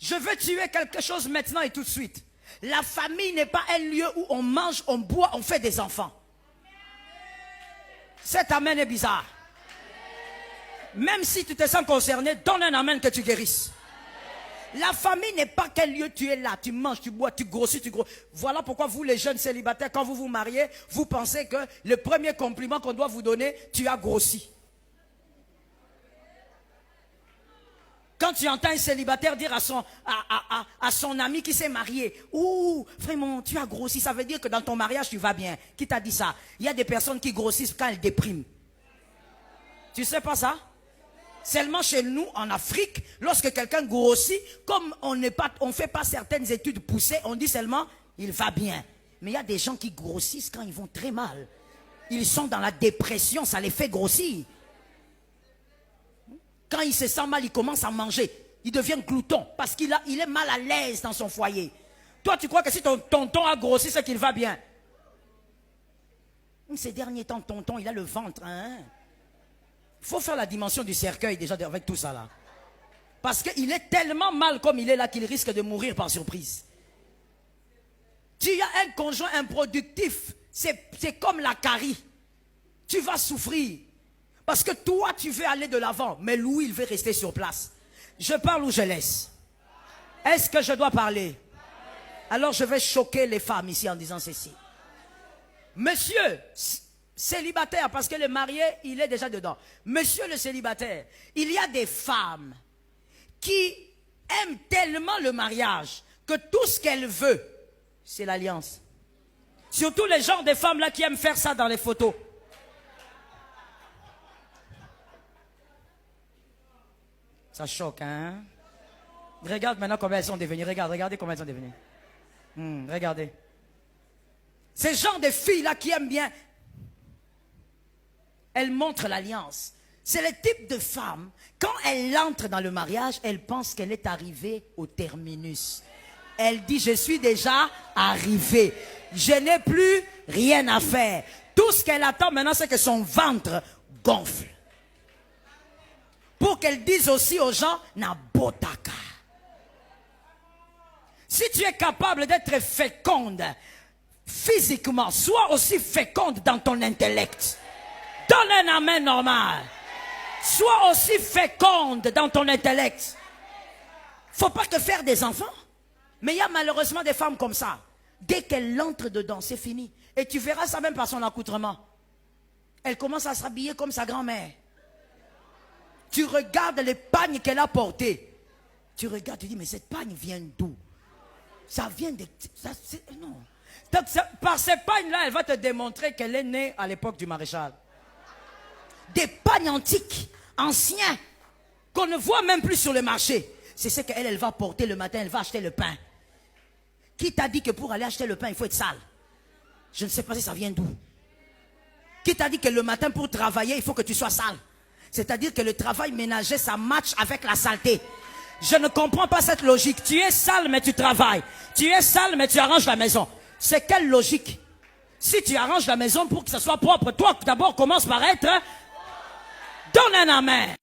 Je veux tuer quelque chose maintenant et tout de suite. La famille n'est pas un lieu où on mange, on boit, on fait des enfants. Cet amen est bizarre. Même si tu te sens concerné, donne un amen que tu guérisses. La famille n'est pas quel lieu tu es là. Tu manges, tu bois, tu grossis, tu grossis. Voilà pourquoi vous les jeunes célibataires, quand vous vous mariez, vous pensez que le premier compliment qu'on doit vous donner, tu as grossi. Quand tu entends un célibataire dire à son ami qui s'est marié, « Ouh, vraiment, tu as grossi », ça veut dire que dans ton mariage, tu vas bien. Qui t'a dit ça? Il y a des personnes qui grossissent quand elles dépriment. Tu sais pas ça? Seulement chez nous, en Afrique, lorsque quelqu'un grossit, comme on ne fait pas certaines études poussées, on dit seulement, il va bien. Mais il y a des gens qui grossissent quand ils vont très mal. Ils sont dans la dépression, ça les fait grossir. Quand il se sent mal, il commence à manger. Il devient glouton parce qu'il est mal à l'aise dans son foyer. Toi, tu crois que si ton tonton a grossi, c'est qu'il va bien. Ces derniers temps, tonton, il a le ventre, hein? Il faut faire la dimension du cercueil déjà avec tout ça là. Parce qu'il est tellement mal comme il est là qu'il risque de mourir par surprise. Tu as un conjoint improductif, c'est comme la carie. Tu vas souffrir. Parce que toi, tu veux aller de l'avant, mais Louis, il veut rester sur place. Je parle ou je laisse? Est-ce que je dois parler? Alors je vais choquer les femmes ici en disant ceci. Monsieur célibataire, parce que le marié, il est déjà dedans. Monsieur le célibataire, il y a des femmes qui aiment tellement le mariage que tout ce qu'elle veut, c'est l'alliance. Surtout les genres de femmes là qui aiment faire ça dans les photos. Ça choque, hein? Regarde maintenant comment elles sont devenues. Regardez comment elles sont devenues. Regardez. Ces genres de filles là qui aiment bien, elles montrent l'alliance. C'est le type de femme, quand elle entre dans le mariage, elle pense qu'elle est arrivée au terminus. Elle dit, je suis déjà arrivée. Je n'ai plus rien à faire. Tout ce qu'elle attend maintenant, c'est que son ventre gonfle. Pour qu'elle dise aussi aux gens, Nabotaka. Si tu es capable d'être féconde physiquement, sois aussi féconde dans ton intellect. Donne un amen normal. Sois aussi féconde dans ton intellect. Faut pas te faire des enfants. Mais il y a malheureusement des femmes comme ça. Dès qu'elle entre dedans, c'est fini. Et tu verras ça même par son accoutrement. Elle commence à s'habiller comme sa grand-mère. Tu regardes les pagnes qu'elle a portées. Tu regardes, tu dis, mais cette pagne vient d'où? Ça vient de... non. Donc, par ces pagnes-là, elle va te démontrer qu'elle est née à l'époque du maréchal. Des pagnes antiques, anciens, qu'on ne voit même plus sur le marché. C'est ce qu'elle elle va porter le matin, elle va acheter le pain. Qui t'a dit que pour aller acheter le pain, il faut être sale? Je ne sais pas si ça vient d'où. Qui t'a dit que le matin, pour travailler, il faut que tu sois sale? C'est-à-dire que le travail ménager, ça match avec la saleté. Je ne comprends pas cette logique. Tu es sale, mais tu travailles. Tu es sale, mais tu arranges la maison. C'est quelle logique? Si tu arranges la maison pour que ça soit propre, toi, d'abord, commence par être... Donne un amen.